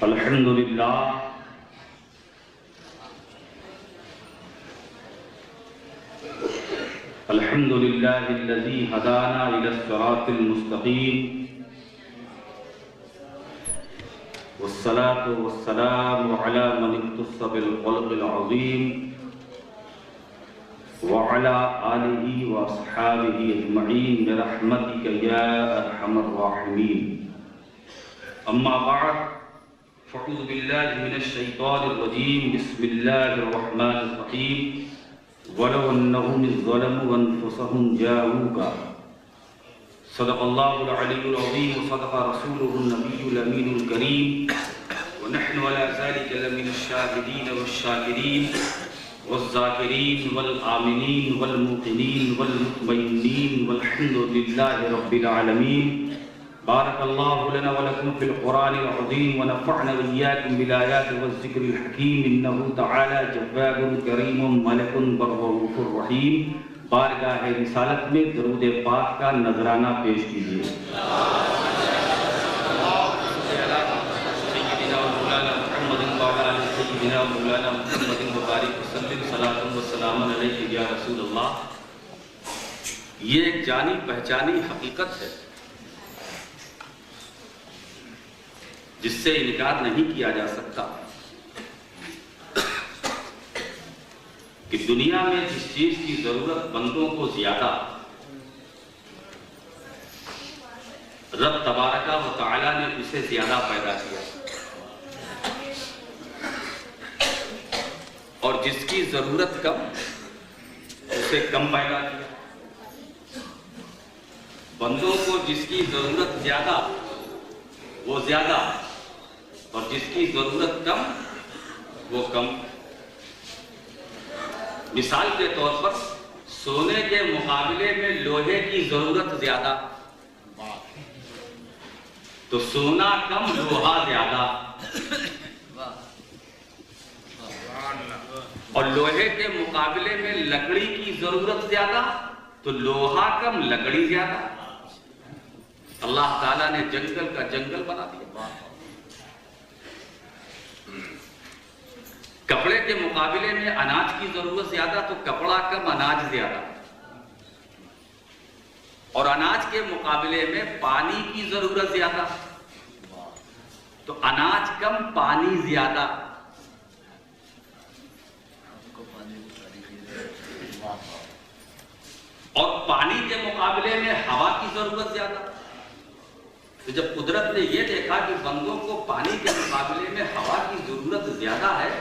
الحمد للہ الحمد للہ الذی ہدانا الی الصراط المستقیم والصلاة والسلام علی من اختص بالخلق العظیم وعلى آلہ واصحابہ اجمعین برحمتک یا ارحم الراحمین اما بعد فاعوذ باللہ من الشیطان الرجیم بسم اللہ الرحمن الرحیم ولو انہم اذ ظلموا انفسہم جاءوک صدق اللہ العلی العظیم وصدق رسولہ النبی الامین الکریم ونحن على ذلك لمن الشاہدین والشاکرین والذاکرین والآمنین والموقنین والمطمئنین والحمد للہ رب العالمین بارك الله لنا ولكم في القرآن العظيم ونفعنا وإياكم بالآيات والذكر الحكيم إنه تعالى جواد كريم ملك بر رؤوف رحيم بارگاہ رسالت میں درود پاک کا نذرانہ پیش کیجیے سیدنا مولانا محمد وعلى آل سیدنا مولانا محمد مبارک وسلم صلاۃ وسلام علیک یا رسول اللہ۔ یہ ایک جانی پہچانی حقیقت ہے جس سے انکار نہیں کیا جا سکتا کہ دنیا میں جس چیز کی ضرورت بندوں کو زیادہ رب تبارک و تعالی نے اسے زیادہ پیدا کیا اور جس کی ضرورت کم اسے کم پیدا کیا۔ بندوں کو جس کی ضرورت زیادہ وہ زیادہ اور جس کی ضرورت کم وہ کم۔ مثال کے طور پر سونے کے مقابلے میں لوہے کی ضرورت زیادہ تو سونا کم لوہا زیادہ، اور لوہے کے مقابلے میں لکڑی کی ضرورت زیادہ تو لوہا کم لکڑی زیادہ۔ اللہ تعالیٰ نے جنگل کا جنگل بنا دیا۔ کپڑے کے مقابلے میں اناج کی ضرورت زیادہ تو کپڑا کم اناج زیادہ، اور اناج کے مقابلے میں پانی کی ضرورت زیادہ تو اناج کم پانی زیادہ۔ اور پانی کے مقابلے میں ہوا کی ضرورت زیادہ۔ تو جب قدرت نے یہ دیکھا کہ بندوں کو پانی کے مقابلے میں ہوا کی ضرورت زیادہ ہے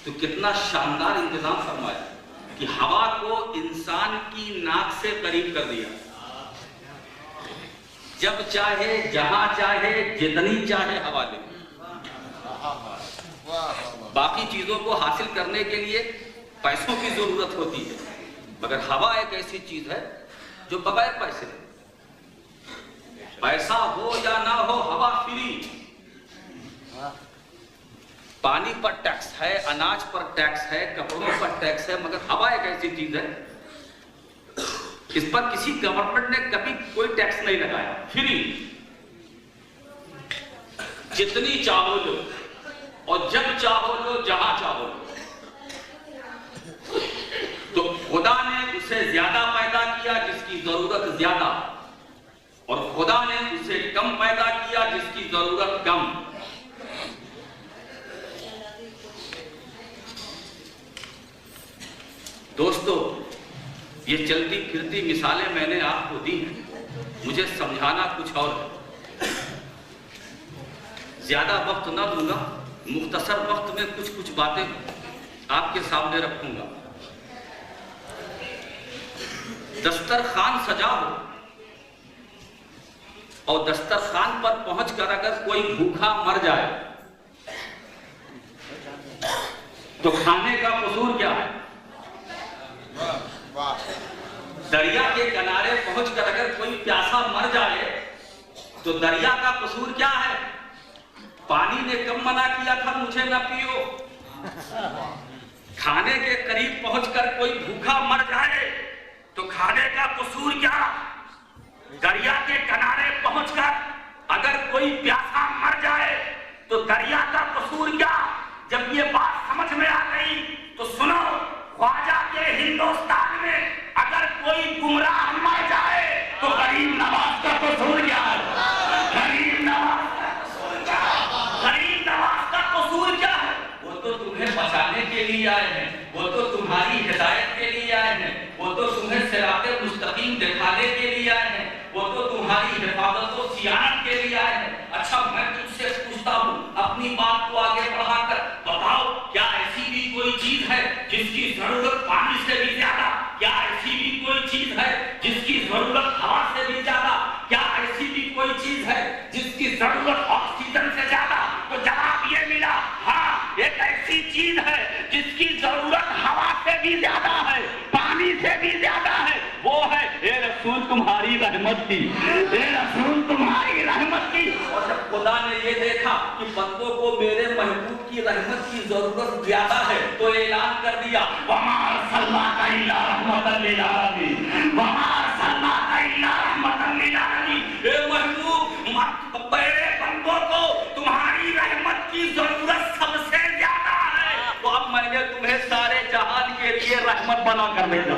تو کتنا شاندار انتظام فرمایا کہ ہوا کو انسان کی ناک سے قریب کر دیا، جب چاہے جہاں چاہے جتنی چاہے ہوا لے۔ باقی چیزوں کو حاصل کرنے کے لیے پیسوں کی ضرورت ہوتی ہے، مگر ہوا ایک ایسی چیز ہے جو بغیر پیسے، پیسہ ہو یا نہ ہو ہوا فری۔ پانی پر ٹیکس ہے، اناج پر ٹیکس ہے، کپڑوں پر ٹیکس ہے، مگر ہوا ایک ایسی چیز ہے اس پر کسی گورنمنٹ نے کبھی کوئی ٹیکس نہیں لگایا، فری، جتنی چاہو لو اور جب چاہو لو جہاں چاہو لو۔ تو خدا نے اسے زیادہ پیدا کیا جس کی ضرورت زیادہ، اور خدا نے اسے کم پیدا کیا جس کی ضرورت کم۔ دوستو، یہ چلتی پھرتی مثالیں میں نے آپ کو دی ہیں، مجھے سمجھانا کچھ اور ہے۔ زیادہ وقت نہ دوں گا، مختصر وقت میں کچھ باتیں آپ کے سامنے رکھوں گا۔ دسترخوان سجا ہو اور دسترخوان پر پہنچ کر اگر کوئی بھوکا مر جائے تو کھانے کا قصور کیا ہے؟ دریا کے کنارے پہنچ کر اگر کوئی پیاسا مر جائے تو دریا کا قصور کیا ہے؟ پانی نے کم منع کیا تھا مجھے نہ پیو۔ کھانے کے قریب پہنچ کر کوئی بھوکا مر جائے تو کھانے کا قصور کیا؟ دریا کے کنارے پہنچ کر اگر کوئی پیاسا مر جائے تو دریا کا رحمت کی، اے رسول تمہاری رحمت کی۔ اور جب خدا نے یہ دیکھا کہ بندوں کو میرے محبوب کی رحمت کی ضرورت زیادہ ہے تو اعلان کر دیا وَمَا أَرْسَلْنَاكَ إِلَّا رَحْمَةً لِّلْعَالَمِينَ، وَمَا أَرْسَلْنَاكَ إِلَّا رَحْمَةً لِّلْعَالَمِينَ۔ اے محبوب میرے بندوں کو تمہاری رحمت کی ضرورت سب سے زیادہ ہے، تو اب میں نے تمہیں سارے جہان کے لیے رحمت بنا کر بھیجا،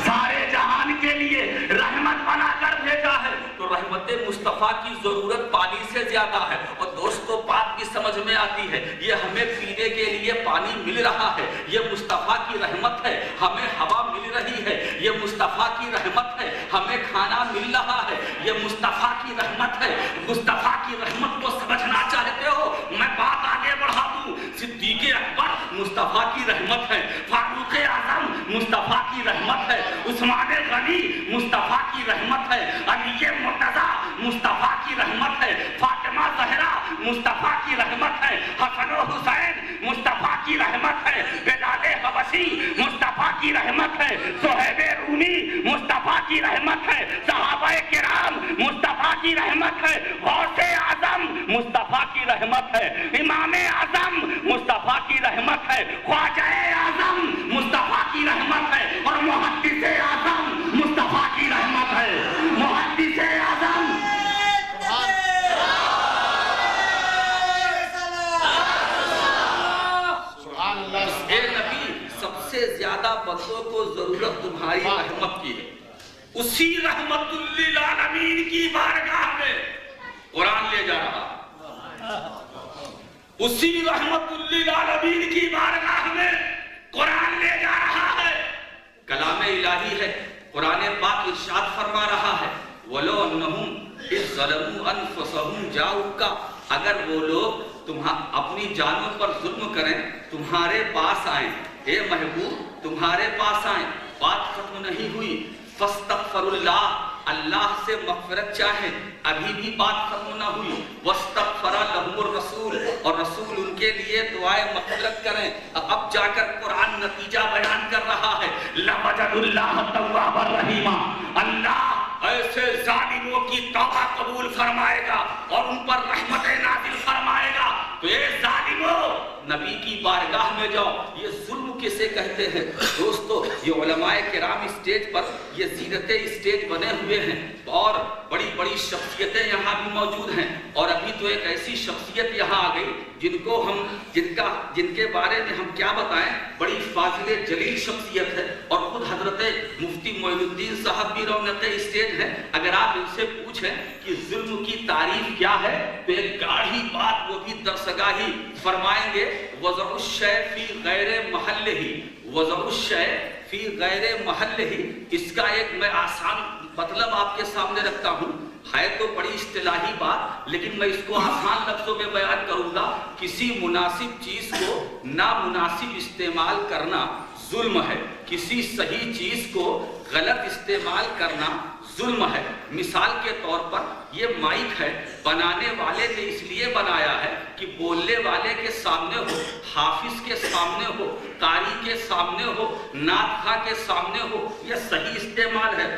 سارے جہان کے لیے رحمت بنا کر بھیجا ہے۔ تو رحمت مصطفیٰ کی ضرورت پانی سے زیادہ ہے۔ اور دوستو بات بھی سمجھ میں آتی ہے، یہ ہمیں پینے کے لیے پانی مل رہا ہے، یہ مصطفیٰ کی رحمت ہے۔ ہمیں ہوا مل رہی ہے، یہ مصطفیٰ کی رحمت ہے۔ ہمیں کھانا مل رہا ہے، یہ مصطفیٰ کی رحمت ہے۔ مصطفیٰ کی رحمت کو سمجھنا چاہتے ہو؟ میں بات آگے بڑھا دوں۔ صدیق اکبر مصطفیٰ کی رحمت ہے، فاروق اعظم مصطفیٰ کی رحمت ہے، عثمان غنی مصطفیٰ کی رحمت ہے، علی مرتضیٰ مصطفیٰ کی رحمت ہے، فاطمہ زہرا مصطفیٰ کی رحمت ہے، حسن و حسین مصطفیٰ کی رحمت ہے، بلال حبشی مصطفیٰ کی رحمت ہے، صہیب رومی مصطفیٰ کی رحمت ہے، صحابہ کرام مصطفیٰ کی رحمت ہے، غوث اعظم مصطفیٰ کی رحمت ہے، امام اعظم مصطفیٰ کی رحمت ہے، خواجہ اعظم مصطفیٰ کی رحمت ہے، اور محدث اعظم مصطفیٰ کی رحمت ہے، محدث اعظم۔ اے نبی سب سے زیادہ بندوں کو ضرورت تمہاری رحمت کی ہے، اسی رحمت للعالمین کی بارگاہ میں قرآن لے جا رہا، اسی رحمت للعالمین کی بارگاہ میں قرآن لے جا رہا ہے۔ کلام الہی ہے، قرآن پاک ارشاد فرما رہا ہے وَلَوْ أَنَّهُمْ إِذْ ظَلَمُوا أَنفُسَهُمْ جَاءُوكَ، اگر وہ لوگ اپنی جانوں پر ظلم کریں تمہارے پاس آئیں، اے محبوب تمہارے پاس آئیں، بات ختم نہیں ہوئی، فَاسْتَغْفَرُ اللَّهَ، اللہ سے مغفرت چاہیں، ابھی بھی بات ختم نہ ہوئی، وَاسْتَغْفَرَ لَهُمُ الرَّسُولُ، اور رسول ان کے لیے دعائے مغفرت کریں۔ اب جا کر قرآن نتیجہ بیان کر رہا ہے لَوَجَدُ اللَّهَ تَوَّابًا رَحِيمًا، اللہ ایسے ظالموں کی توبہ قبول فرمائے گا اور ان پر رحمت نازل فرمائے گا۔ تو اے ظالموں نبی کی بارگاہ میں جاؤ۔ یہ ظلم کسے کہتے ہیں دوستو؟ یہ علماء کرام اسٹیج پر یہ زینت اسٹیج بنے ہوئے ہیں اور بڑی بڑی شخصیتیں یہاں بھی موجود ہیں، اور ابھی تو ایک ایسی شخصیت یہاں آ گئی جن کے بارے میں ہم کیا بتائیں، بڑی فاضل جلیل شخصیت ہے، اور خود حضرت مفتی معین الدین صاحب بھی رونق اسٹیج ہے۔ اگر آپ ان سے پوچھیں کہ ظلم کی تعریف کیا ہے تو ایک گاڑھی بات وہ بھی درسگاہی فرمائیں گے، وضع الشیء فی غیر محلہ، وضع الشیء فی غیر محلہ۔ اس کا ایک میں آسان مطلب آپ کے سامنے رکھتا ہوں، ہے تو بڑی اصطلاحی بات لیکن میں اس کو آسان لفظوں میں بیان کروں گا۔ کسی مناسب چیز کو نامناسب استعمال کرنا ظلم ہے، کسی صحیح چیز کو غلط استعمال کرنا ظلم ہے۔ مثال کے طور پر یہ مائک ہے، بنانے والے نے اس لیے بنایا ہے کہ بولنے والے کے سامنے ہو، حافظ کے سامنے ہو، قاری کے سامنے ہو، نعت خواں کے سامنے ہو، یہ صحیح استعمال ہے۔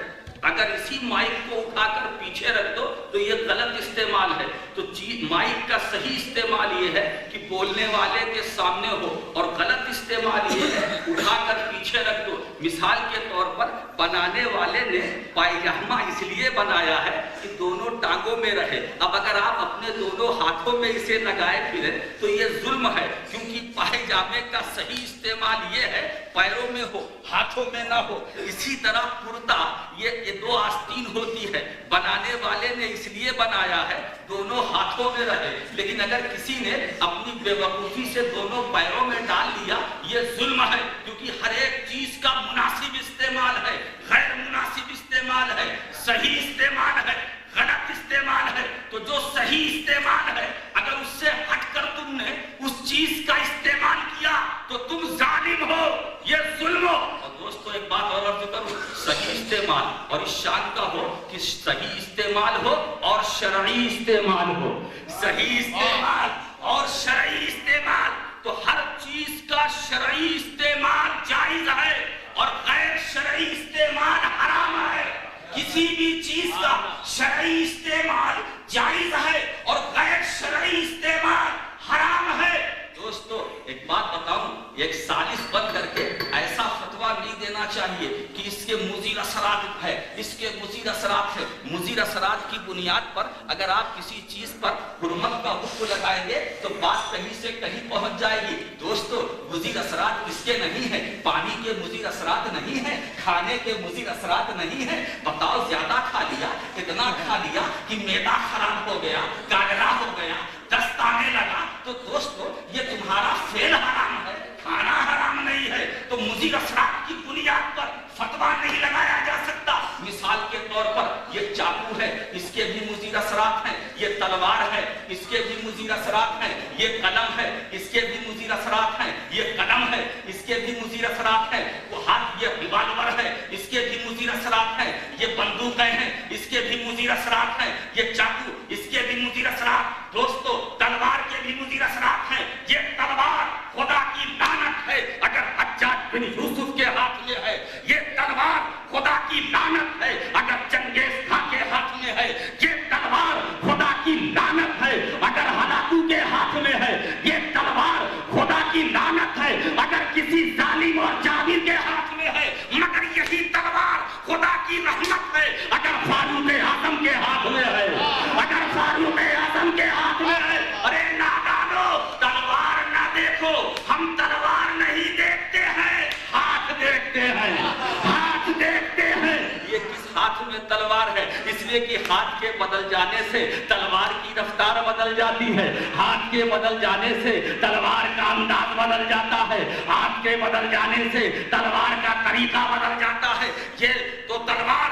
اگر اسی مائک کو اٹھا کر پیچھے رکھ دو تو یہ غلط استعمال ہے۔ تو مائک کا صحیح استعمال یہ ہے کہ بولنے والے کے سامنے ہو، اور غلط استعمال یہ ہے اٹھا کر پیچھے رکھ دو۔ مثال کے طور پر بنانے والے نے پائجامہ اس لیے بنایا ہے کہ دونوں ٹانگوں میں رہے۔ اب اگر آپ اپنے دونوں ہاتھوں میں اسے لگائے پھریں تو یہ ظلم ہے، کیونکہ پائجامے کا صحیح استعمال یہ ہے پیروں میں ہو، ہاتھوں میں نہ ہو۔ اسی طرح کرتا یہ دو آستین ہوتی ہے، بنانے والے نے اس لیے بنایا ہے دونوں ہاتھوں میں رہے، لیکن اگر کسی نے اپنی بے وقوفی سے دونوں پیروں میں ڈال لیا یہ ظلم ہے، کیونکہ ہر ایک چیز کا مناسب استعمال ہے، غیر مناسب استعمال ہے، صحیح استعمال ہے، غلط استعمال ہے۔ تو جو صحیح استعمال ہے اگر اس سے ہٹ کر تم نے اس چیز کا استعمال کیا تو تم ظالم ہو، یہ ظلم ہو۔ اور دوستو ایک بات اور عرض کروں، صحیح استعمال اور اس شان کا ہو کہ صحیح استعمال ہو اور شرعی استعمال ہو، صحیح استعمال اور شرعی استعمال۔ تو ہر چیز کا شرعی استعمال جائز ہے اور غیر شرعی استعمال حرام ہے۔ کسی بھی چیز کا چاہیے کہ اس کے مضر اثرات ہے، اس کے مضر اثرات ہے۔ مضر اثرات کی بنیاد پر اگر آپ کسی چیز پر حرمت کا حکم لگائیں گے تو بات کہیں سے کہیں پہنچ جائے گی۔ دوستو مضر اثرات کس کے نہیں ہیں؟ پانی کے مضر اثرات نہیں ہیں، کھانے کے مضر اثرات نہیں ہیں۔ بتاؤ زیادہ کھا لیا، اتنا کھا لیا کہ معدہ خراب ہو گیا، کالرا ہو گیا، دست آنے لگا، تو دوستو یہ تمہارا فعل حرام ہے، کھانا حرام نہیں ہے۔ تو مضر اثرات کی بنیاد پر فتویٰ نہیں لگایا جا سکتا۔ مثال کے طور پر یہ چاقو ہے، اس کے بھی مضر اثرات ہیں، یہ تلوار ہے، اس کے بھی مضر اثرات ہیں، یہ قلم ہے، اس کے بھی مضر اثرات ہیں، یہ قلم ہے، اس کے بھی مضر اثرات ہیں، وہ ہاتھ یہ ریوالور ہے، اس کے بھی مضر اثرات ہیں، یہ بندوقیں ہیں، اس کے بھی مضر اثرات ہیں، یہ چاقو، اس کے بھی مضر اثرات۔ دوستو تلوار کے بھی مضر اثرات ہیں۔ یہ تلوار خدا کی لعنت ہے اگر حجاج بن یوسف کے ہاتھ میں ہے، یہ تلوار خدا کی لعنت ہے اگر چنگیز خان کے ہاتھ میں ہے، یہ تلوار خدا کی لعنت ہے اگر ہلاکو کے ہاتھ میں ہے، یہ تلوار خدا کی لعنت ہے اگر کسی ظالم اور جابر کے ہاتھ میں ہے، مگر یہی تلوار خدا کی رحمت ہے اگر فاروق اعظم کے ہاتھ میں ہے، اگر فاروق اعظم کے ہاتھ میں ہے۔ ارے نادانو، تلوار نہ دیکھو، ہم تلوار نہیں دیکھتے ہیں، ہاتھ دیکھتے ہیں، ہاتھ دیکھتے ہیں۔ یہ کس ہاتھ میں تلوار ہے؟ اس لیے کہ ہاتھ کے بدل جانے سے تلوار کی رفتار بدل جاتی ہے، ہاتھ کے بدل جانے سے تلوار کا انداز بدل جاتا ہے، ہاتھ کے بدل جانے سے تلوار کا طریقہ بدل جاتا ہے۔ یہ تو تلوار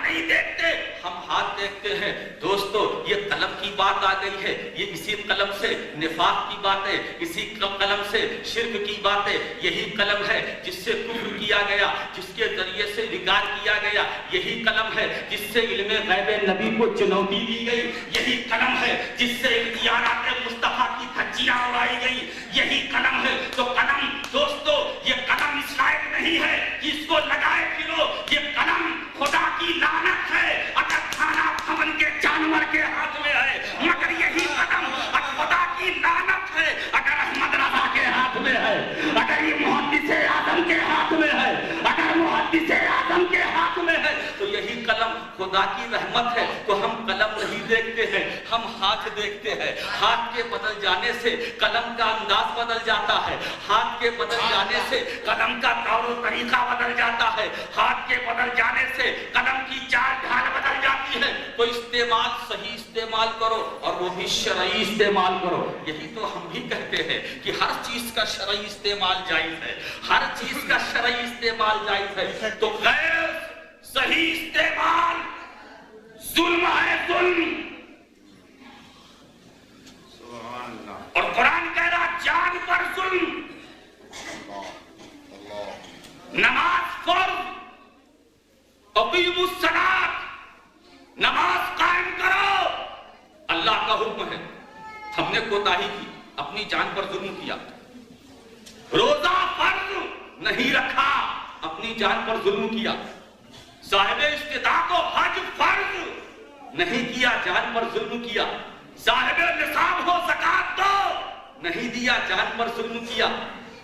نہیں دیکھتے، ہم ہاتھ دیکھتے ہیں۔ دوستو یہ قلم کی بات آ گئی ہے، یہ اسی قلم سے نفاق کی باتیں، اسی قلم سے شرک کی باتیں، یہی قلم ہے جس سے کفر کیا گیا، جس کے ذریعے سے انکار کیا گیا، یہی قلم ہے جس سے علم غیب نبی کو چنوتی دی گئی، یہی قلم ہے جس سے اختیارات مصطفیٰ کی دھجیاں اڑائی گئی، یہی قلم ہے۔ تو قلم دوستو یہ قلم اس لائق نہیں ہے کہ اس کو لگائے پھرو، یہ قلم خدا کی لعنت ہے اگر کھانا کھمن کے جانور کے ہاتھ میں ہے، مگر یہی قلم خدا کی لعنت ہے اگر احمد رضا کے ہاتھ میں ہے، اگر یہ محدث اعظم کے ہاتھ میں ہے، اگر محدث اعظم کے ہاتھ میں ہے، تو یہی قلم خدا کی رحمت ہے۔ تو ہم قلم نہیں دیکھتے ہیں، ہم ہاتھ دیکھتے ہیں۔ ہاتھ کے بدل جانے سے قلم کا انداز بدل جاتا ہے، ہاتھ کے بدل جانے سے قلم کا طور و طریقہ بدل جاتا ہے، ہاتھ کے بدل جانے سے قلم کی چال ڈھال بدل جاتی ہے۔ تو استعمال صحیح استعمال کرو اور وہ بھی شرعی استعمال کرو۔ یہی تو ہم بھی کہتے ہیں کہ ہر چیز کا شرعی استعمال جائز ہے، ہر چیز کا شرعی استعمال جائز ہے۔ تو غیر صحیح استعمال ظلم ہے، ظلم۔ اور قرآن کہہ رہا جان پر ظلم۔ نماز فرض، اقیموا الصلاۃ، نماز قائم کرو، اللہ کا حکم ہے۔ ہم نے کوتاہی کی، اپنی جان پر ظلم کیا۔ روزہ فرض نہیں رکھا، اپنی جان پر ظلم کیا۔ صاحب استطاعت کو حج فرض نہیں کیا، جان پر ظلم کیا۔ صاحب نصاب ہو زکات دو، نہیں دیا، جان پر ظلم کیا۔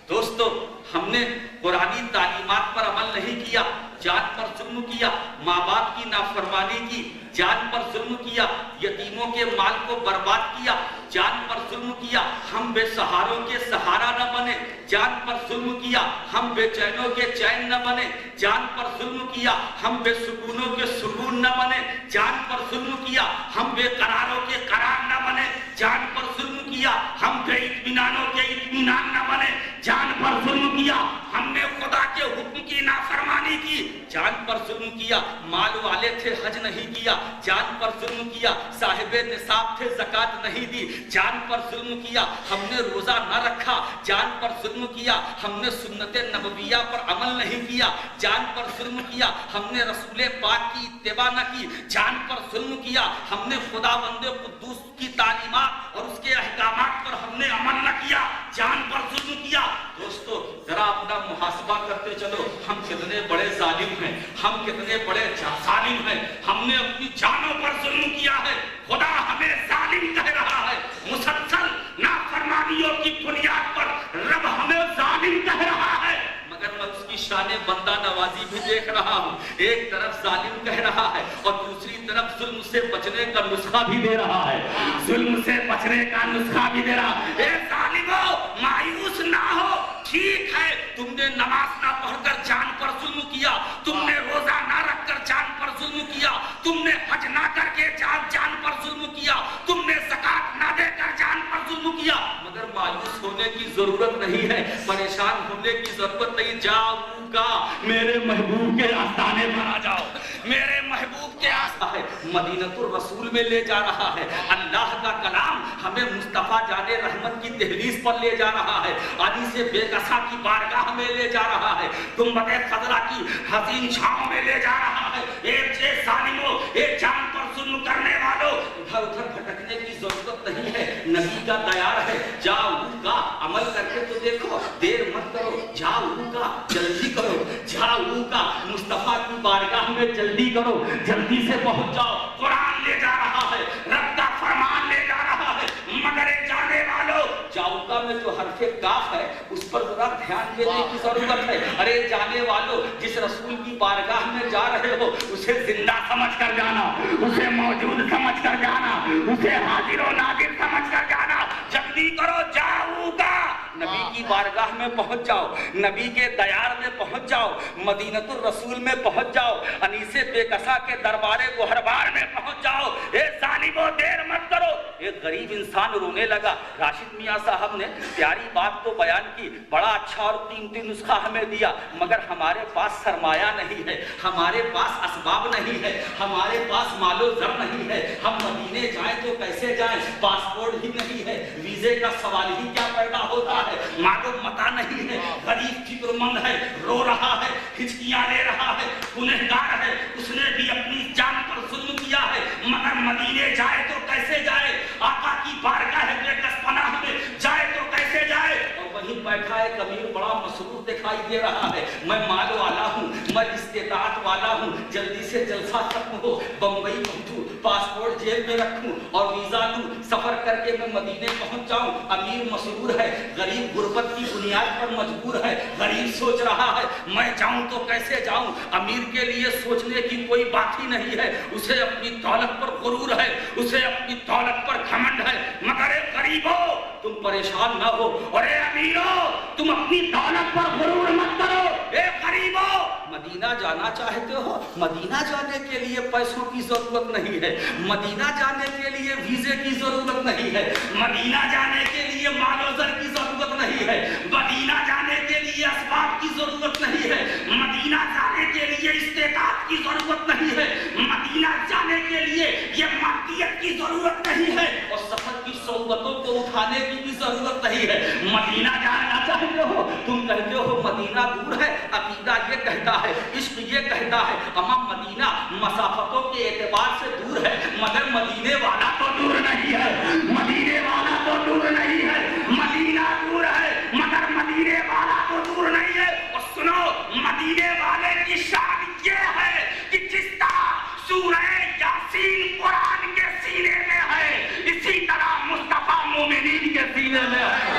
دوستو ہم نے قرآنی تعلیمات پر عمل نہیں کیا، جان پر ظلم کیا۔ ماں باپ کی نافرمانی کی، جان پر ظلم کیا۔ یتیموں کے مال کو برباد کیا، جان پر ظلم کیا۔ ہم بے سہاروں کے سہارا نہ بنے، جان پر ظلم کیا۔ ہم بے چینوں کے چین نہ بنے، جان پر ظلم کیا۔ ہم بے سکونوں کے سکون نہ بنے، جان پر ظلم کیا۔ ہم بے قراروں کے قرار نہ بنے، جان پر ظلم کیا۔ ہم بے اطمینانوں کے اطمینان نہ بنے، جان پر ظلم کیا۔ ہم نے خدا کے حکم کی نافرمانی کی، جان پر ظلم کیا۔ مال والے تھے حج نہیں کیا، جان پر ظلم کیا۔ صاحب نصاب تھے زکات نہیں دی، جان پر ظلم کیا۔ ہم نے روزہ نہ رکھا، جان پر ظلم کیا۔ ہم نے سنت نبویہ پر عمل نہیں کیا، جان پر ظلم کیا۔ ہم نے رسول پاک کی اتباع نہ کی، جان پر ظلم کیا۔ ہم نے خدا بند قدوس کی تعلیمات اور اس کے احکامات پر ہم نے عمل نہ کیا، جان پر ظلم کیا۔ دوستو ذرا اپنا محاسبہ کرتے چلو، ہم کتنے بڑے ظالم ہیں، ہم کتنے بڑے ظالم ہیں۔ ہم نے اپنی جانوں پر ظلم کیا ہے، خدا ہمیں ظالم کہہ رہا ہے۔ مسلسل نافرمانیوں کی بنیاد پر رب ہمیں ظالم کہہ رہا ہے، مگر میں اس کی شان بندہ نوازی بھی دیکھ رہا ہوں. ایک طرف ظالم کہہ رہا ہے اور دوسری طرف ظلم سے بچنے کا نسخہ بھی دے رہا ہے. ظلم سے بچنے کا نسخہ بھی دے رہا ہے. اے ظالمو مایوس نہ ہو. ٹھیک ہے تم نے نماز نہ پڑھ کر جان پر ظلم کیا, تم نے روزہ نہ رکھ کر جان پر ظلم کیا, تم نے حج نہ کر کے جان پر ظلم کیا, تم نے زکات نہ دے کر جان پر ظلم کیا, مگر مایوس ہونے کی ضرورت نہیں ہے, پریشان ہونے کی ضرورت نہیں. جاؤ کا میرے محبوب کے آستانے پر آ جاؤ. میرے محبوب کے آستانے مدینۃ الرسول میں لے جا رہا ہے. اللہ کا کلام ہمیں مصطفیٰ جان رحمت کی دہلیز پر لے جا رہا ہے. حدیث بے کسا کی بارگاہ میں لے جا رہا ہے. گنبد خضرا کی حسین چھاؤں میں لے جا رہا ہے. ایک ظالموں, ایک جان پر ظلم کرنے والوں, ادھر ادھر بھٹکنے کی ضرورت نہیں ہے. نبی کا تیار ہے. جاؤ کا عمل کر کے تو دیکھو, دیر مت کرو. جاؤ کا جلدی کرو. جاؤ کا مصطفیٰ کی بارگاہ میں جلدی کرو, جلدی سے پہنچ جاؤ. قرآن لے جا رہا ہے, رب کا فرمان لے جا رہا ہے. مگر جانے والوں, جاؤکا میں جو حرف کاف ہے اس پر ذرا دھیان دینے کی ضرورت ہے. ارے جانے والوں, جس رسول کی بارگاہ میں جا رہے ہو اسے زندہ سمجھ کر جانا, اسے موجود سمجھ کر جانا, اسے حاضر و ناظر سمجھ کر جانا. جلدی کرو. جاؤکا نبی کی بارگاہ میں پہنچ جاؤ, نبی کے دیار میں پہنچ جاؤ, مدینۃ الرسول میں پہنچ جاؤ, انیس بے کسا کے دربار گوہربار میں پہنچ جاؤ. اے ظالمو دیر مت کرو. ایک غریب انسان رونے لگا. راشد میاں صاحب نے پیاری بات تو بیان کی, بڑا اچھا اور قیمتی نسخہ ہمیں دیا, مگر ہمارے پاس سرمایہ نہیں ہے, ہمارے پاس اسباب نہیں ہے, ہمارے پاس مال و زر نہیں ہے. ہم مدینے جائیں تو کیسے جائیں؟ پاسپورٹ ہی نہیں ہے, ویزے کا سوال ہی کیا پیدا ہوتا ہے, معلوم متا نہیں ہے. غریب فکر مند ہے, رو رہا ہے, ہچکیاں لے رہا ہے, گنہگار ہے, اس نے بھی اپنی جان پر ظلم کیا ہے, مگر مدینے جائے تو کیسے جائے؟ آقا کی بارگاہ بے کس پناہ میں جائے تو کیسے جائے؟ اور وہیں بیٹھا ہے کبیر بڑا مسرور دکھائی دے رہا ہے. میں مال والا ہوں, میں استطاعت والا ہوں, جلدی سے جلسہ ختم ہو, بمبئی پہنچوں, پاسپورٹ جیب میں رکھوں اور ویزا لوں, سفر کر کے میں مدینے پہنچ جاؤں. امیر مسرور ہے, غریب غربت کی بنیاد پر مجبور ہے. غریب سوچ رہا ہے میں جاؤں تو کیسے جاؤں. امیر کے لیے سوچنے کی کوئی بات ہی نہیں ہے, اسے اپنی دولت پر غرور ہے, اسے اپنی دولت پر گھمنڈ ہے. مگر اے غریبو تم پریشان نہ ہو, اور اے امیرو تم اپنی دولت پر غرور مت کرو. اے غریبو مدینہ جانا چاہتے ہو, مدینہ جانے کے لیے پیسوں کی ضرورت نہیں ہے, مدینہ جانے کے لیے ویزے کی ضرورت نہیں ہے, مدینہ جانے کے لیے مال و زر کی ضرورت نہیں ہے, مدینہ جانے کے لیے اسباب کی ضرورت نہیں ہے, مدینہ جانے کے لیے استطاعت کی ضرورت نہیں ہے, مدینہ جانے کے لیے یہ مادیت کی ضرورت نہیں ہے, اور سفر کی صعوبتوں کو اٹھانے کی بھی ضرورت نہیں ہے. مدینہ جانا چاہتے ہو, تم کہتے ہو مدینہ دور ہے, عقیدہ یہ کہتا ہے, عشق یہ کہتا ہے, اما مدینہ مسافتوں کے اعتبار سے دور ہے, مگر مدینے والا تو دور نہیں ہے, مدینے والا تو دور نہیں ہے. مدینہ دور ہے مگر مدینے والا تو دور نہیں ہے. اور سنو, مدینے والے کی شان یہ ہے کہ جس طرح سورہ یاسین قرآن کے سینے میں ہے, اسی طرح مصطفیٰ مومنین کے سینے میں ہے,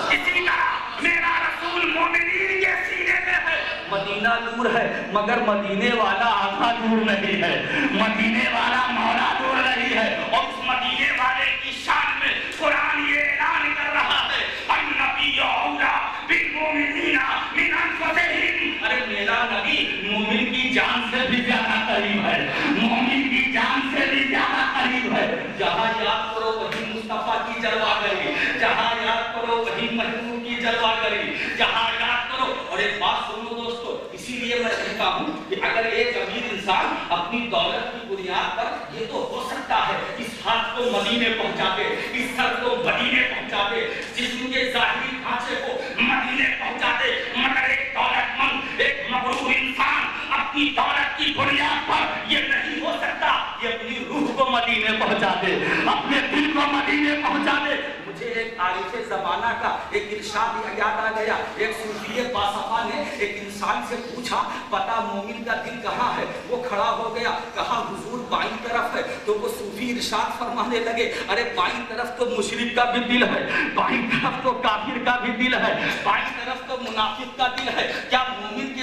اسی طرح میرا رسول مومنین کے سینے میں ہے. مدینہ دور ہے مگر مدینے والا آقا دور نہیں ہے, مدینے والا مولا دور نہیں ہے. اور اس مدینے والے کی شان میں قرآن یہ اعلان کر رہا ہے, النبی اولا بالمؤمنین من انفسہم. ارے میرا نبی مومن کی جان سے بھی زیادہ قریب ہے, مومن کی جان سے بھی زیادہ قریب ہے. جہاں یاد کرو وہی مصطفیٰ کی جلوہ گری, جہاں یاد کرو وہی محبوب کی جلوہ گری, جہاں یاد کرو. اور ایک بات سنو دوستو, اسی لیے میں کہتا ہوں کہ اگر ایک امیر انسان اپنی دولت کی بنیاد پر, یہ تو ہو سکتا ہے اس ہاتھ کو مدینے پہنچا دے, اس سر کو مدینے پہنچا دے, جسم کے ظاہری ڈھانچے کو مدینے پہنچا دے, مگر ایک دولت مند, ایک مغرور انسان اپنی دولت کی بنیاد پر یہ نہیں ہو سکتا کہ اپنی روح کو مدینے پہنچا دے, اپنے دل کو مدینے پہنچا دے. مجھے ایک عارف زمانہ کا ایک ارشاد یاد آ گیا. ایک صوفی باصفا نے ایک انسان سے پوچھا, پتا مومن کا دل کہاں ہے؟ وہ کھڑا ہو گیا, کہا حضور بائیں طرف ہے. تو وہ صوفی ارشاد فرمانے لگے, ارے بائیں طرف تو مشرک کا بھی دل ہے, بائیں طرف تو کافر کا بھی دل ہے, بائیں طرف تو منافق کا دل ہے, کیا مومن کے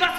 10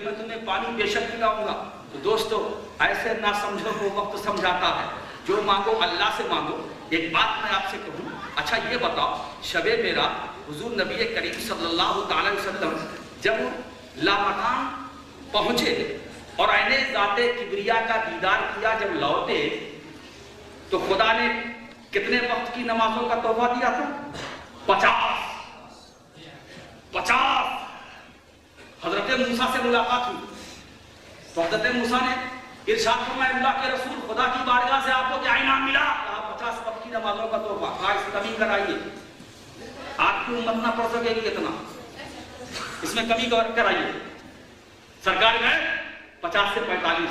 پھر میں تمہیں پانی بے شک پلاؤں گا۔ تو دوستو ایسے نہ سمجھو کو وقت سمجھاتا ہے، جو مانگو اللہ سے مانگو۔ ایک بات میں آپ سے کہوں، اچھا یہ بتاؤ، شب معراج حضور نبی کریم صلی اللہ تعالی وسلم جب لامکان پہنچے اور عین ذات کبریا کا دیدار کیا، جب لوٹے تو خدا نے کتنے وقت کی نمازوں کا تحفہ دیا تھا؟ 50۔ حضرت موسیٰ سے ملاقات ہوئی تو حضرت موسیٰ نے ارشاد فرمایا، اللہ کے رسول خدا کی بارگاہ سے آپ کو کیا انعام ملا؟ کہا 50 وقت کی نمازوں کا تحفہ۔ کہا اس کمی کرائیے، آپ کی امت نہ پڑھ سکے گی اتنا، اس میں کمی کرائیے۔ سرکار گئے 50 سے 45،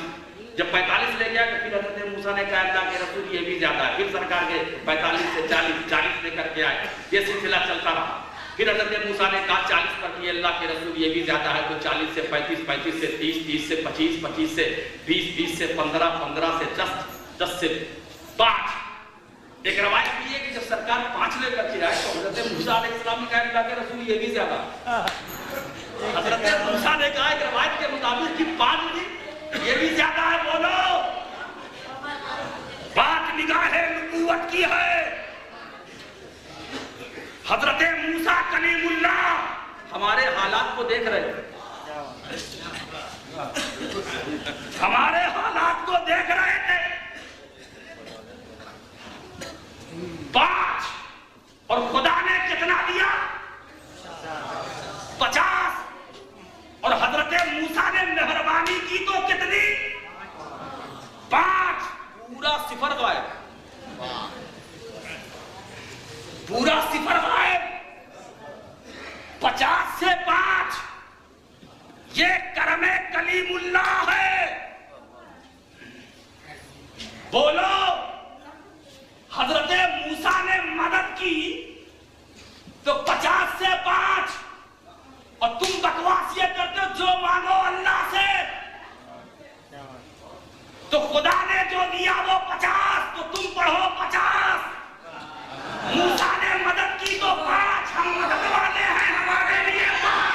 جب 45 لے گیا تو پھر حضرت موسیٰ نے کہا اللہ کے رسول یہ بھی زیادہ ہے۔ پھر سرکار گئے 45 سے 40 لے کر کے آئے، یہ سلسلہ چلتا رہا۔ پھر حضرت موسیٰ نے کہا 40 پر کیے، اللہ کے رسول یہ بھی زیادہ ہے، تو 40 سے 35، 35 سے 30، 30 سے 25، 25 سے 20، 20 سے 15، 15 سے 10، 10 سے 5۔ ایک روایت بھی ہے کہ جب سرکار 5 لے کر کے آئے تو حضرت موسیٰ علیہ السلام نے کہا اللہ کے رسول یہ بھی زیادہ۔ حضرت موسیٰ نے کہا ایک روایت کے مطابق کہ 5 نہیں یہ بھی زیادہ ہے، بولو بات نگاہ نبوت کی ہے۔ حضرت موسیٰ کلیم اللہ ہمارے حالات کو دیکھ رہے تھے، ہمارے حالات کو دیکھ رہے تھے۔ 5 اور خدا نے کتنا دیا؟ 50۔ اور حضرت موسیٰ نے مہربانی کی تو کتنی؟ 5۔ پورا صفر غائب، پورا صفر غائب۔ 50 سے 5 یہ کرم کلیم اللہ ہے۔ بولو حضرت موسیٰ نے مدد کی تو 50 سے 5، اور تم بکواس یہ کرتے ہو جو مانگو اللہ سے، تو خدا نے جو دیا وہ 50، تو تم پڑھو 50۔ موسیٰ نے مدد کی تو 5، ہم مدد والے ہیں، ہمارے لیے 5۔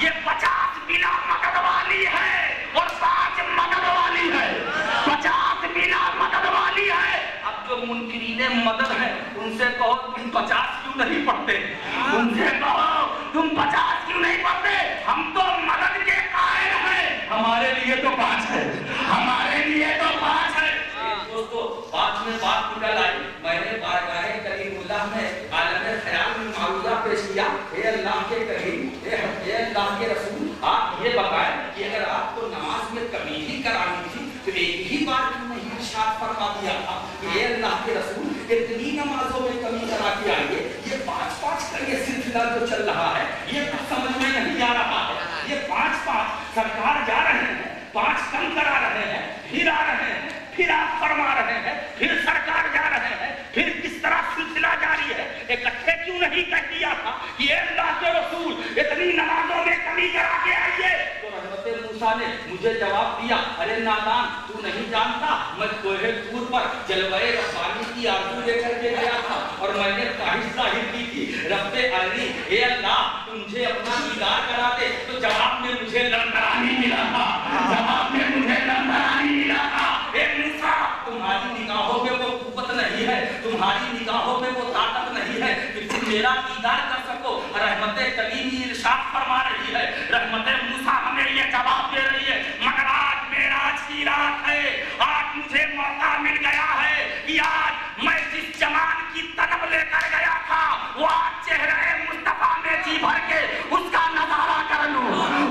یہ 50 بلا مدد والی ہے اور 5 مدد والی ہے، 50 بلا مدد والی ہے۔ اب جو منکرین مدد ہیں ان سے کہو تم 50 کیوں نہیں پڑھتے، ان سے کہو تم 50 کیوں نہیں پڑھتے، ہم تو مدد کے قائل ہیں، ہمارے لیے تو 5 ہے، ہمارے لیے تو 5 ہے۔ دوستو بات میں بات نکل آئی، میں نے بارگاہ کریم اللہ میں عالم خیال میں معروضہ پیش کیا، اے اللہ کے کریم، اے اللہ کے رسول، آپ یہ بتائیں کہ اگر آپ کو نماز میں کمی ہی کرانی تھی تو ایک ہی بار کیوں نہیں ارشاد فرما دیا تھا کہ اے اللہ کے رسول اتنی نمازوں میں کمی کرا کے آئیے۔ یہ 5 کا یہ سلسلہ جو چل رہا ہے یہ کچھ سمجھ میں نہیں آ رہا ہے۔ یہ 5 سرکار جا رہے ہیں، 5 کم کرا رہے ہیں، پھر آ رہے ہیں، پھر آپ فرما رہے ہیں، پھر سرکار جا رہے ہیں، پھر کس طرح سلسلہ جاری ہے۔ اکٹھے کیوں نہیں کہہ دیا تھا کہ اے اللہ کے رسول اتنی نمازوں میں کمی کرا کے آئیے؟ تو حضرت موسیٰ نے مجھے جواب دیا، ارے نادان تو نہیں جانتا، میں کوہ طور پر جلوہ ربانی کی آرزو لے کر کے گیا تھا اور میں نے خواہش ظاہر کی تھی، رب ارنی، اے اللہ تو مجھے اپنا دیدار کرا دے۔ تو جواب میں مجھے لندرانی ملا تھا، جواب میں مجھے لندرانی ملا تھا۔ اے موسیٰ تمہاری نگاہوں میں وہ قوت نہیں ہے، تمہاری نگاہوں میں وہ طاقت نہیں ہے کہ تم میرا دیدار کر سکو۔ رحمت کلیمی ارشاد فرما رہی ہے، رحمت موسیٰ ہمیں یہ جواب دے رہی ہے، مگر آج معراج کی رات ہے، آج مجھے موقع مل گیا ہے کہ آج میں جس جمال کی طلب لے کر گیا تھا وہ آج چہرہ مصطفیٰ میں جی بھر کے اس کا نظارہ کر لوں،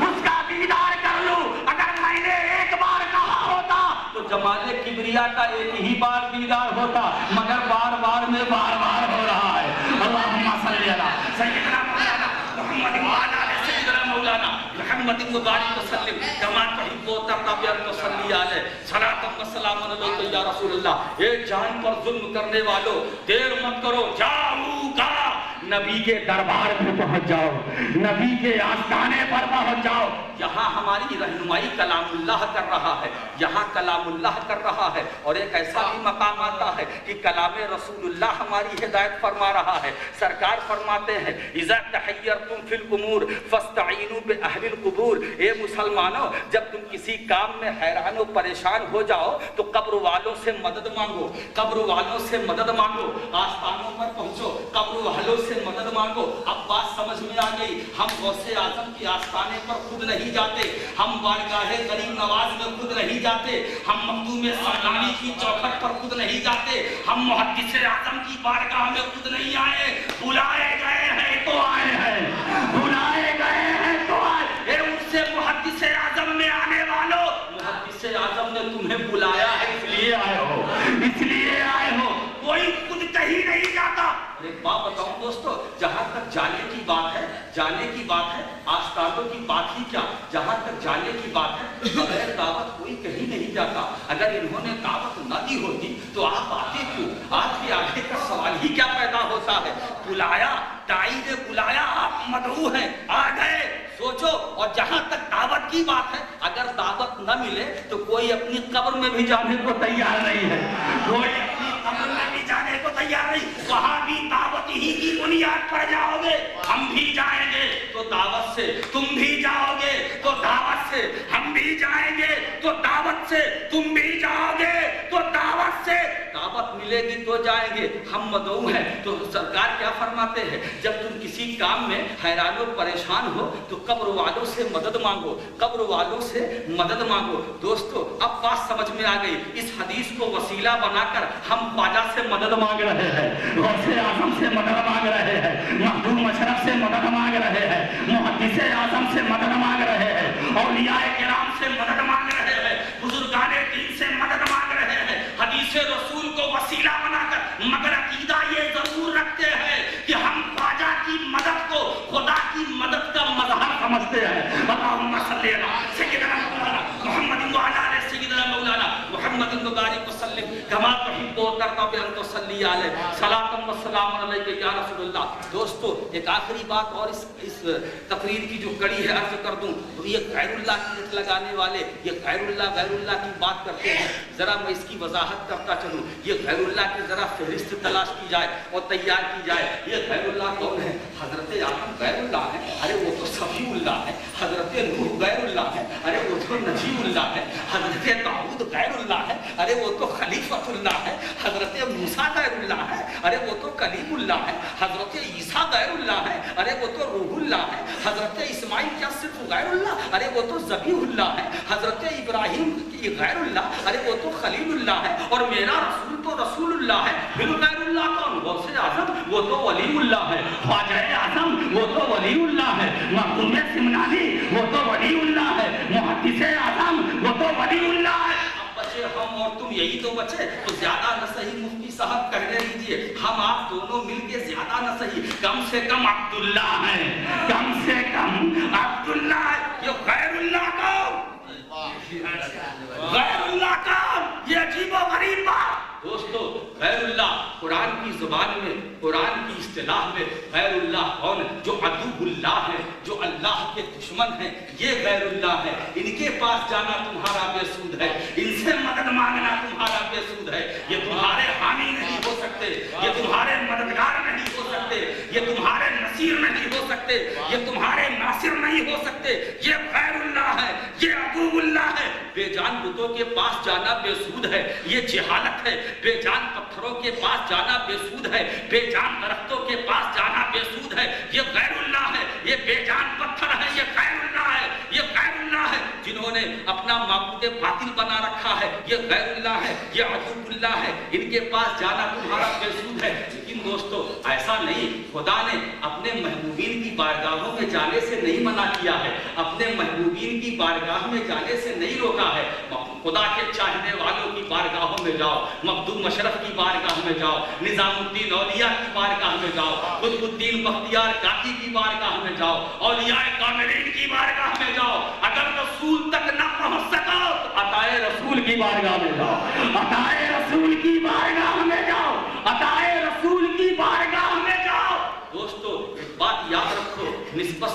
اس کا دیدار کر لوں۔ اگر میں نے ایک بار کہا ہوتا تو جمال کبریا کا ایک ہی بار دیدار ہوتا، مگر بار بار میں بار بار ہو رہا ہے۔ اللہم صلی علی سیدنا مولانا محمد وعلی آلہ سیدنا مولانا محمد مبارک وسلم کما تحب و ترضى ان تصلی علیہ صلاۃ و سلام علیک یا رسول اللہ۔ ایک جان پر ظلم کرنے والوں دیر مت کرو، جاؤ کا نبی کے دربار میں پہنچ جاؤ، نبی کے آستانے پر پہنچ جاؤ، یہاں ہماری رہنمائی کلام اللہ کر رہا ہے، یہاں کلام اللہ کر رہا ہے، اور ایک ایسا بھی مقام آتا ہے کہ کلام رسول اللہ ہماری ہدایت فرما رہا ہے۔ سرکار فرماتے ہیں اذا تحیرتم فی الامور فاستعینوا باہل القبور، اے مسلمانوں جب تم کسی کام میں حیران و پریشان ہو جاؤ تو قبر والوں سے مدد مانگو، قبر والوں سے مدد مانگو، آستانوں پر پہنچو، قبر والوں سے مدد مانگو۔ اب بات سمجھ میں آ گئی، ہم غوث اعظم کے آستانے پر خود نہیں جاتے، ہم بارگاہ غریب نواز میں خود نہیں جاتے، ہم مخدوم سمنانی کی چوکھٹ پر خود نہیں جاتے، ہم محدث اعظم کی بارگاہ میں خود نہیں آئے، بلائے گئے ہیں تو آئے ہیں، بلائے گئے ہیں تو آئے۔ اے ان سے محدث اعظم میں آنے والوں، محدث اعظم نے تمہیں بلایا ہے اس لیے آئے ہو، اس لیے آئے ہو، کوئی خود کہیں نہیں جاتا۔ ایک بات بتاؤں دوستو، جہاں تک جانے کی بات ہے، جانے کی بات ہے، آستانوں کی بات ہی کیا، جہاں تک جانے کی بات ہے بغیر دعوت کوئی کہیں نہیں جاتا۔ اگر انہوں نے دعوت نہ دی ہوتی تو آپ آتے کیوں؟ آپ کے آگے کا سوال ہی کیا پیدا ہوتا ہے؟ بلایا، داعی نے بلایا، آپ مدعو ہیں، آ گئے۔ سوچو، اور جہاں تک دعوت کی بات ہے، اگر دعوت نہ ملے تو کوئی اپنی قبر میں بھی جانے کو تیار نہیں ہے، کوئی اپنی قبر میں بھی جانے کو تیار نہیں، وہاں بھی دعوت ہی کی بنیاد پر جاؤ گے، ہم بھی جائیں گے تو دعوت سے، تم بھی جاؤ گے تو دعوت سے، ہم بھی جائیں گے تو دعوت سے، تم بھی جاؤ گے تو دعوت سے۔ دعوت ملے گی تو جائیں گے، ہم مدعو ہیں۔ تو سرکار کیا فرماتے ہیں؟ جب تم کسی کام میں حیران و پریشان ہو تو قبر والوں سے مدد مانگو، قبر والوں سے مدد مانگو۔ دوستو اب بات سمجھ میں آ گئی، اس حدیث کو وسیلہ بنا کر ہم خواجہ سے مدد مانگ رہے ہیں، غوث اعظم سے مدد مانگ رہے ہیں، مخدوم اشرف سے مدد مانگ رہے ہیں، محدث اعظم سے مدد مانگ رہے ہیں، اولیاء کرام سے مدد مانگ رہے ہیں، بزرگان دین سے مدد مانگ رہے ہیں، حدیث رسول کو وسیلہ بنا کر، مگر عقیدہ یہ ضرور رکھتے ہیں کہ ہم خواجہ کی مدد کو خدا کی مدد کا مظہر سمجھتے ہیں۔ اللہم صلی علی سیدنا مولانا محمد وعلی آلہ سیدنا مولانا محمد مبارک وسلم کما تحب و ترضى بأن تصلی علیہ صلاۃ و سلام علیک یا رسول اللہ۔ دوستو ایک آخری بات اور اس تقریر کی جو کڑی ہے عرض کر دوں، یہ غیر اللہ کی لت لگانے والے یہ غیر اللہ کی بات کرتے ہیں، ذرا میں اس کی وضاحت کرتا چلوں۔ یہ غیر اللہ کی ذرا فہرست تلاش کی جائے اور تیار کی جائے۔ یہ غیر اللہ کون ہے؟ حضرت آدم غیر اللہ ہے، ارے وہ تو صفی اللہ ہے۔ حضرت نوح غیر اللہ ہے، ارے وہ تو نجیب اللہ ہے۔ حضرت داؤد غیر اللہ ہے، ارے وہ تو خلیفۃ اللہ ہے۔ حضرت موسیٰ غیر اللہ ہے، ارے وہ تو کلیم اللہ ہے۔ حضرت عیسیٰ غیر اللہ ہے، ارے وہ تو روح اللہ ہے۔ حضرت اسماعیل کیا صرف غیر اللہ، ارے وہ تو ذبیح اللہ ہے۔ حضرت ابراہیم غیر اللہ، ارے وہ تو خلیل اللہ ہے۔ اور میرا رسول تو رسول اللہ ہے۔ پھر غیر اللہ کون؟ غوث اعظم وہ تو ولی اللہ ہے، خواجہ اعظم وہ تو ولی اللہ ہے، مخدوم سمنانی وہ تو ولی اللہ ہے، محدث اعظم وہ تو ولی اللہ ہے۔ اب بچے ہم اور تم، یہی تو بچے، تو زیادہ نہ صحیح مفتی صاحب کہنے لیجئے، ہم آپ دونوں مل کے زیادہ نہ صحیح، کم سے کم عبداللہ ہے، کم سے کم عبداللہ ہے۔ یہ غیر اللہ کون؟ غیر اللہ کون؟ یہ عجیب و غریب بات۔ دوستو غیر اللہ قرآن کی زبان میں، قرآن کی اصطلاح میں غیر اللہ کون ہے؟ جو عدو اللہ ہے، جو اللہ کے دشمن ہیں، یہ غیر اللہ ہے۔ ان کے پاس جانا تمہارا بے سود ہے، ان سے مدد مانگنا تمہارا بے سود ہے۔ یہ تمہارے حامی نہیں ہو سکتے، یہ تمہارے مددگار نہیں ہو سکتے، یہ تمہارے نصیر نہیں ہو سکتے، یہ تمہارے ناصر نہیں ہو سکتے۔ یہ غیر اللہ ہے، یہ عدو اللہ ہے۔ بے جان بتوں کے پاس جانا بے سود ہے، یہ جہالت ہے۔ بے جان پتھروں کے پاس جانا بے سود ہے، بے جان درختوں کے پاس جانا بے سود ہے۔ یہ غیر اللہ ہے، یہ بے جان پتھر ہے، یہ غیر اللہ ہے، یہ غیر اللہ ہے۔ جنہوں نے اپنا معبود باطل بنا رکھا ہے، یہ غیر اللہ ہے، یہ عدو اللہ ہے۔ ان کے پاس جانا تمہارا بے سود ہے۔ لیکن دوستو ایسا نہیں، خدا نے اپنے محبوبین کی بارگاہوں میں جانے سے نہیں منع کیا ہے، اپنے محبوبین کی بارگاہ میں جانے سے نہیں روکا ہے۔ خدا کے چاہنے والوں کی بارگاہوں میں جاؤ، مخدوم اشرف کی بارگاہ میں جاؤ، نظام الدین اولیاء کی بارگاہ میں جاؤ، قطب الدین بختیار کاکی کی بارگاہ میں جاؤ، اولیاء کاملین کی بارگاہ میں جاؤ۔ اگر رسول تک نہ پہنچ سکو تو عطائے رسول کی بارگاہ میں جاؤ، عطائے رسول کی بارگاہ میں جاؤ، عطائے رسول کی بارگاہ میں جاؤ۔ دوستو